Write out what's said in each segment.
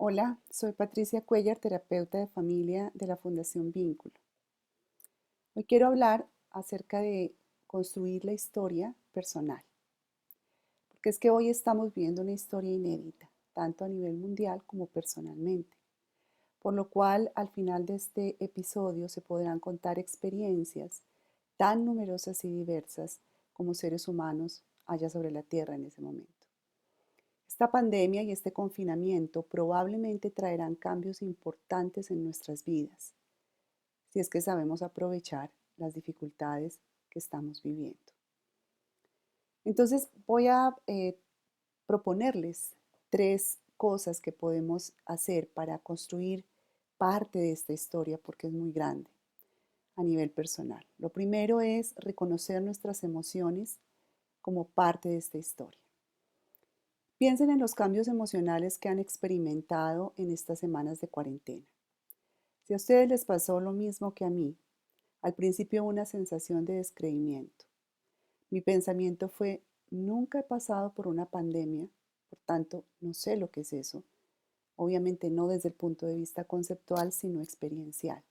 Hola, soy Patricia Cuellar, terapeuta de familia de la Fundación Vínculo. Hoy quiero hablar acerca de construir la historia personal, porque es que hoy estamos viviendo una historia inédita, tanto a nivel mundial como personalmente, por lo cual al final de este episodio se podrán contar experiencias tan numerosas y diversas como seres humanos haya sobre la Tierra en ese momento. Esta pandemia y este confinamiento probablemente traerán cambios importantes en nuestras vidas, si es que sabemos aprovechar las dificultades que estamos viviendo. Entonces voy a proponerles tres cosas que podemos hacer para construir parte de esta historia porque es muy grande a nivel personal. Lo primero es reconocer nuestras emociones como parte de esta historia. Piensen en los cambios emocionales que han experimentado en estas semanas de cuarentena. Si a ustedes les pasó lo mismo que a mí, al principio una sensación de descreimiento. Mi pensamiento fue, nunca he pasado por una pandemia, por tanto, no sé lo que es eso. Obviamente no desde el punto de vista conceptual, sino experiencial.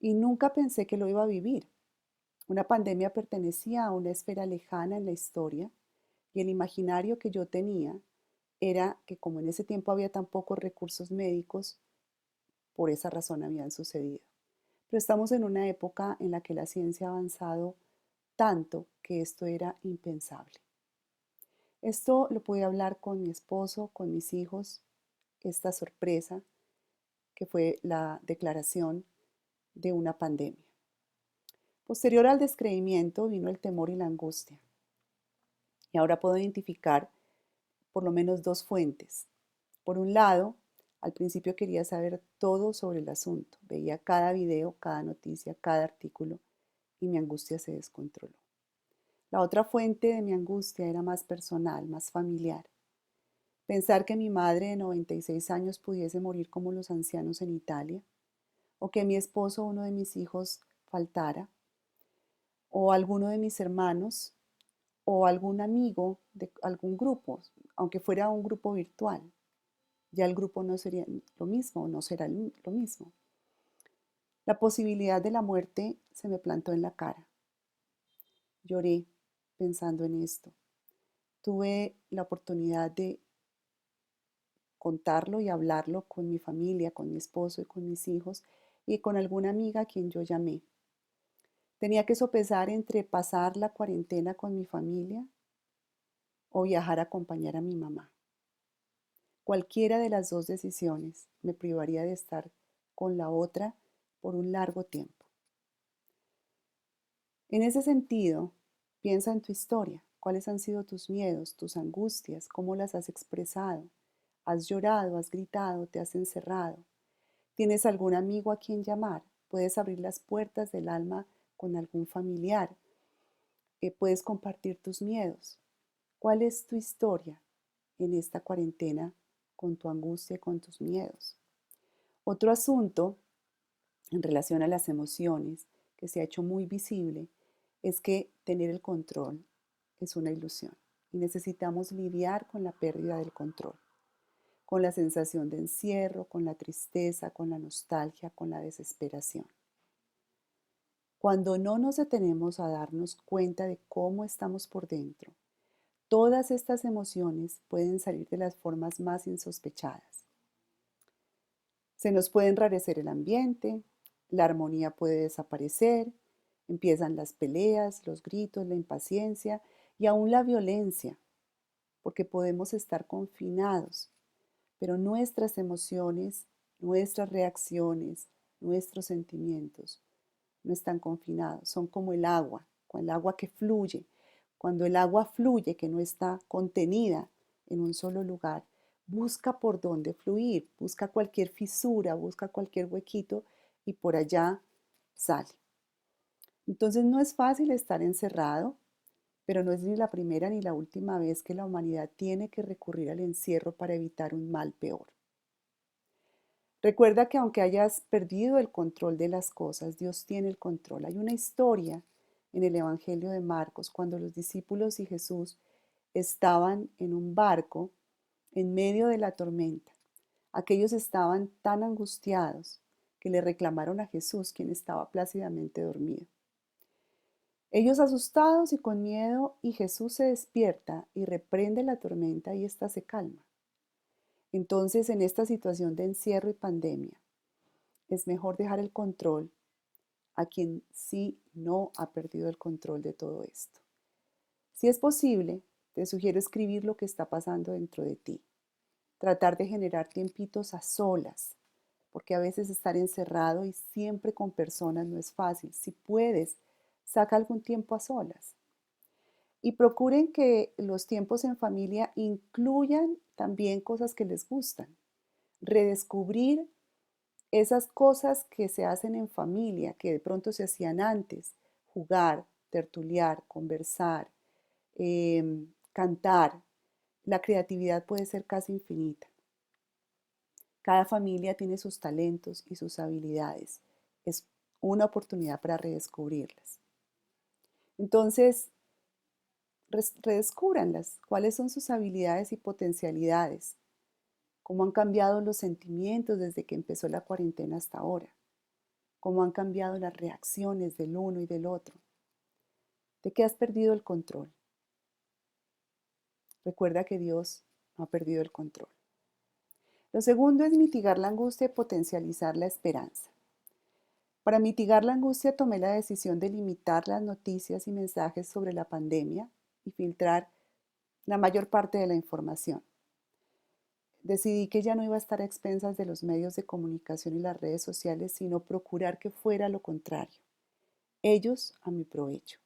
Y nunca pensé que lo iba a vivir. Una pandemia pertenecía a una esfera lejana en la historia y el imaginario que yo tenía era que como en ese tiempo había tan pocos recursos médicos, por esa razón habían sucedido. Pero estamos en una época en la que la ciencia ha avanzado tanto que esto era impensable. Esto lo pude hablar con mi esposo, con mis hijos, esta sorpresa que fue la declaración de una pandemia. Posterior al descreimiento vino el temor y la angustia. Y ahora puedo identificar por lo menos dos fuentes. Por un lado, al principio quería saber todo sobre el asunto. Veía cada video, cada noticia, cada artículo y mi angustia se descontroló. La otra fuente de mi angustia era más personal, más familiar. Pensar que mi madre de 96 años pudiese morir como los ancianos en Italia, o que mi esposo o uno de mis hijos faltara, o alguno de mis hermanos, o algún amigo de algún grupo, aunque fuera un grupo virtual. Ya el grupo no sería lo mismo, no será lo mismo. La posibilidad de la muerte se me plantó en la cara. Lloré pensando en esto. Tuve la oportunidad de contarlo y hablarlo con mi familia, con mi esposo y con mis hijos y con alguna amiga a quien yo llamé. Tenía que sopesar entre pasar la cuarentena con mi familia o viajar a acompañar a mi mamá. Cualquiera de las dos decisiones me privaría de estar con la otra por un largo tiempo. En ese sentido, piensa en tu historia. ¿Cuáles han sido tus miedos, tus angustias? ¿Cómo las has expresado? ¿Has llorado? ¿Has gritado? ¿Te has encerrado? ¿Tienes algún amigo a quien llamar? ¿Puedes abrir las puertas del alma con algún familiar? ¿Puedes compartir tus miedos? ¿Cuál es tu historia en esta cuarentena con tu angustia y con tus miedos? Otro asunto en relación a las emociones que se ha hecho muy visible es que tener el control es una ilusión y necesitamos lidiar con la pérdida del control, con la sensación de encierro, con la tristeza, con la nostalgia, con la desesperación. Cuando no nos detenemos a darnos cuenta de cómo estamos por dentro, todas estas emociones pueden salir de las formas más insospechadas. Se nos puede enrarecer el ambiente, la armonía puede desaparecer, empiezan las peleas, los gritos, la impaciencia y aún la violencia, porque podemos estar confinados, pero nuestras emociones, nuestras reacciones, nuestros sentimientos no están confinados, son como con el agua que fluye. Cuando el agua fluye, que no está contenida en un solo lugar, busca por dónde fluir, busca cualquier fisura, busca cualquier huequito y por allá sale. Entonces no es fácil estar encerrado, pero no es ni la primera ni la última vez que la humanidad tiene que recurrir al encierro para evitar un mal peor. Recuerda que aunque hayas perdido el control de las cosas, Dios tiene el control. Hay una historia en el Evangelio de Marcos cuando los discípulos y Jesús estaban en un barco en medio de la tormenta. Aquellos estaban tan angustiados que le reclamaron a Jesús, quien estaba plácidamente dormido. Ellos asustados y con miedo, y Jesús se despierta y reprende la tormenta y ésta se calma. Entonces, en esta situación de encierro y pandemia, es mejor dejar el control a quien sí no ha perdido el control de todo esto. Si es posible, te sugiero escribir lo que está pasando dentro de ti. Tratar de generar tiempitos a solas, porque a veces estar encerrado y siempre con personas no es fácil. Si puedes, saca algún tiempo a solas. Y procuren que los tiempos en familia incluyan también cosas que les gustan. Redescubrir esas cosas que se hacen en familia, que de pronto se hacían antes. Jugar, tertuliar, conversar, cantar. La creatividad puede ser casi infinita. Cada familia tiene sus talentos y sus habilidades. Es una oportunidad para redescubrirlas. Entonces, redescúbranlas. ¿Cuáles son sus habilidades y potencialidades? ¿Cómo han cambiado los sentimientos desde que empezó la cuarentena hasta ahora? ¿Cómo han cambiado las reacciones del uno y del otro? ¿De qué has perdido el control? Recuerda que Dios no ha perdido el control. Lo segundo es mitigar la angustia y potencializar la esperanza. Para mitigar la angustia tomé la decisión de limitar las noticias y mensajes sobre la pandemia y filtrar la mayor parte de la información. Decidí que ya no iba a estar a expensas de los medios de comunicación y las redes sociales, sino procurar que fuera lo contrario, ellos a mi provecho.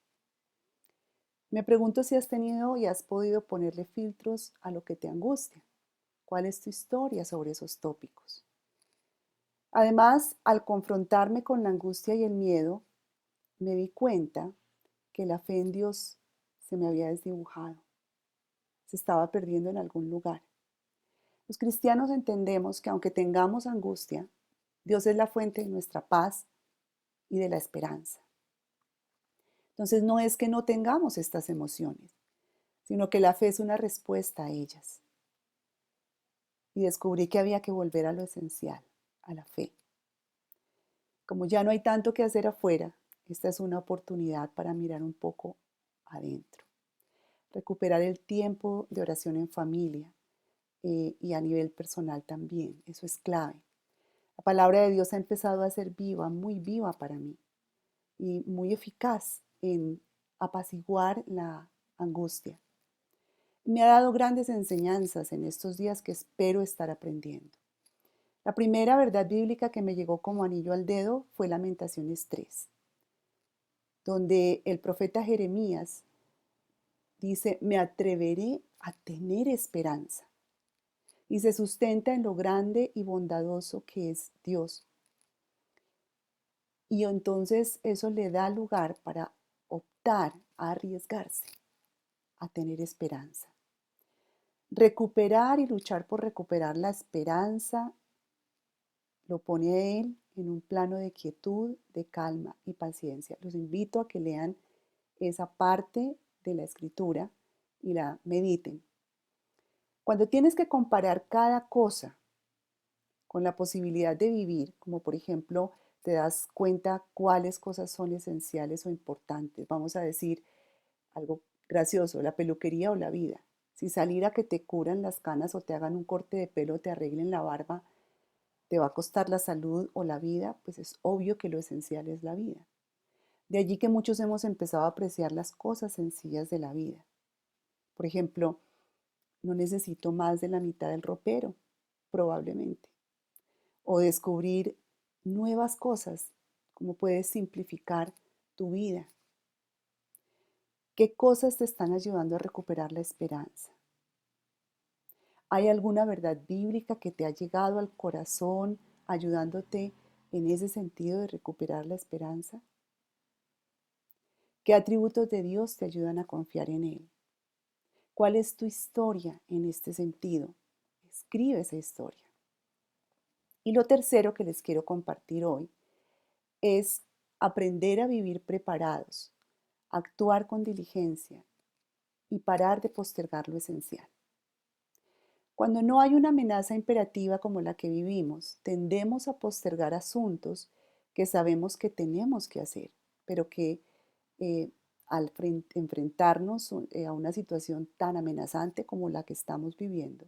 Me pregunto si has tenido y has podido ponerle filtros a lo que te angustia. ¿Cuál es tu historia sobre esos tópicos? Además, al confrontarme con la angustia y el miedo, me di cuenta que la fe en Dios se me había desdibujado, se estaba perdiendo en algún lugar. Los cristianos entendemos que aunque tengamos angustia, Dios es la fuente de nuestra paz y de la esperanza. Entonces no es que no tengamos estas emociones, sino que la fe es una respuesta a ellas. Y descubrí que había que volver a lo esencial, a la fe. Como ya no hay tanto que hacer afuera, esta es una oportunidad para mirar un poco adentro. Recuperar el tiempo de oración en familia y a nivel personal también, eso es clave. La palabra de Dios ha empezado a ser viva, muy viva para mí y muy eficaz en apaciguar la angustia. Me ha dado grandes enseñanzas en estos días que espero estar aprendiendo. La primera verdad bíblica que me llegó como anillo al dedo fue Lamentaciones 3, donde el profeta Jeremías dice, me atreveré a tener esperanza. Y se sustenta en lo grande y bondadoso que es Dios. Y entonces eso le da lugar para optar a arriesgarse, a tener esperanza. Recuperar y luchar por recuperar la esperanza lo pone a él en un plano de quietud, de calma y paciencia. Los invito a que lean esa parte de la escritura y la mediten. Cuando tienes que comparar cada cosa con la posibilidad de vivir, como por ejemplo te das cuenta cuáles cosas son esenciales o importantes, vamos a decir algo gracioso, la peluquería o la vida. Si salir a que te curan las canas o te hagan un corte de pelo o te arreglen la barba, te va a costar la salud o la vida, pues es obvio que lo esencial es la vida. De allí que muchos hemos empezado a apreciar las cosas sencillas de la vida. Por ejemplo, no necesito más de la mitad del ropero, probablemente. O descubrir nuevas cosas, como puedes simplificar tu vida. ¿Qué cosas te están ayudando a recuperar la esperanza? ¿Hay alguna verdad bíblica que te ha llegado al corazón ayudándote en ese sentido de recuperar la esperanza? ¿Qué atributos de Dios te ayudan a confiar en Él? ¿Cuál es tu historia en este sentido? Escribe esa historia. Y lo tercero que les quiero compartir hoy es aprender a vivir preparados, actuar con diligencia y parar de postergar lo esencial. Cuando no hay una amenaza imperativa como la que vivimos, tendemos a postergar asuntos que sabemos que tenemos que hacer, pero que eh, al enfrentarnos a una situación tan amenazante como la que estamos viviendo,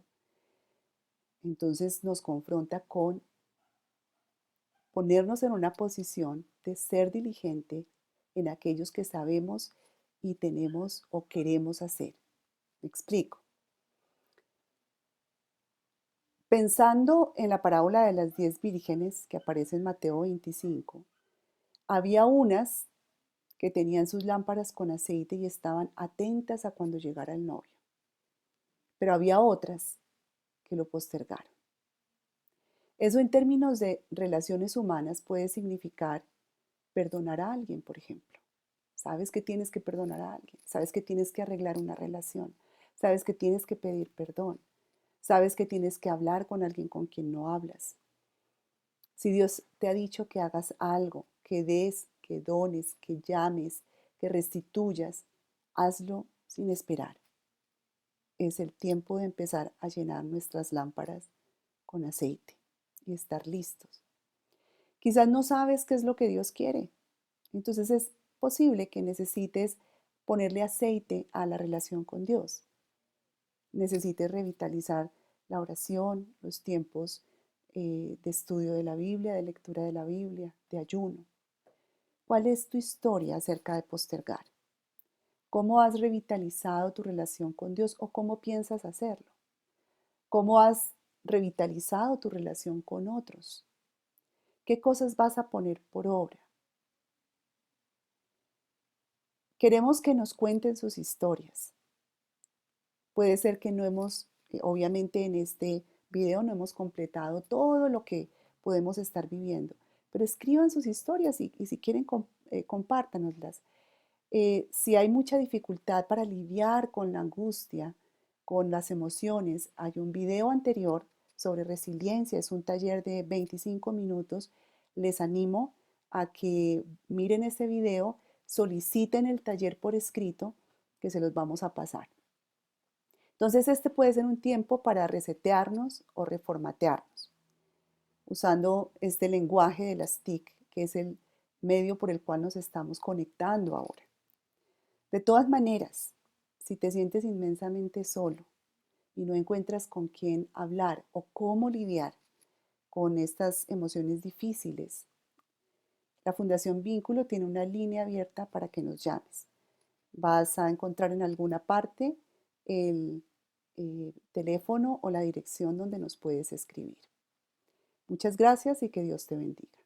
entonces nos confronta con ponernos en una posición de ser diligente en aquellos que sabemos y tenemos o queremos hacer. Me explico. Pensando en la parábola de las 10 vírgenes que aparece en Mateo 25, había unas que tenían sus lámparas con aceite y estaban atentas a cuando llegara el novio, pero había otras que lo postergaron. Eso en términos de relaciones humanas puede significar perdonar a alguien, por ejemplo. Sabes que tienes que perdonar a alguien, sabes que tienes que arreglar una relación, sabes que tienes que pedir perdón, sabes que tienes que hablar con alguien con quien no hablas. Si Dios te ha dicho que hagas algo, que des, que dones, que llames, que restituyas, hazlo sin esperar. Es el tiempo de empezar a llenar nuestras lámparas con aceite y estar listos. Quizás no sabes qué es lo que Dios quiere. Entonces es posible que necesites ponerle aceite a la relación con Dios. Necesites revitalizar la oración, los tiempos de estudio de la Biblia, de lectura de la Biblia, de ayuno. ¿Cuál es tu historia acerca de postergar? ¿Cómo has revitalizado tu relación con Dios o cómo piensas hacerlo? ¿Cómo has revitalizado tu relación con otros? ¿Qué cosas vas a poner por obra? Queremos que nos cuenten sus historias. Puede ser que no hemos, obviamente en este video no hemos completado todo lo que podemos estar viviendo, pero escriban sus historias y si quieren compártanoslas. Si hay mucha dificultad para lidiar con la angustia, con las emociones, hay un video anterior sobre resiliencia, es un taller de 25 minutos. Les animo a que miren ese video, soliciten el taller por escrito, que se los vamos a pasar. Entonces, este puede ser un tiempo para resetearnos o reformatearnos, usando este lenguaje de las TIC, que es el medio por el cual nos estamos conectando ahora. De todas maneras, si te sientes inmensamente solo y no encuentras con quién hablar o cómo lidiar con estas emociones difíciles, la Fundación Vínculo tiene una línea abierta para que nos llames. Vas a encontrar en alguna parte el teléfono o la dirección donde nos puedes escribir. Muchas gracias y que Dios te bendiga.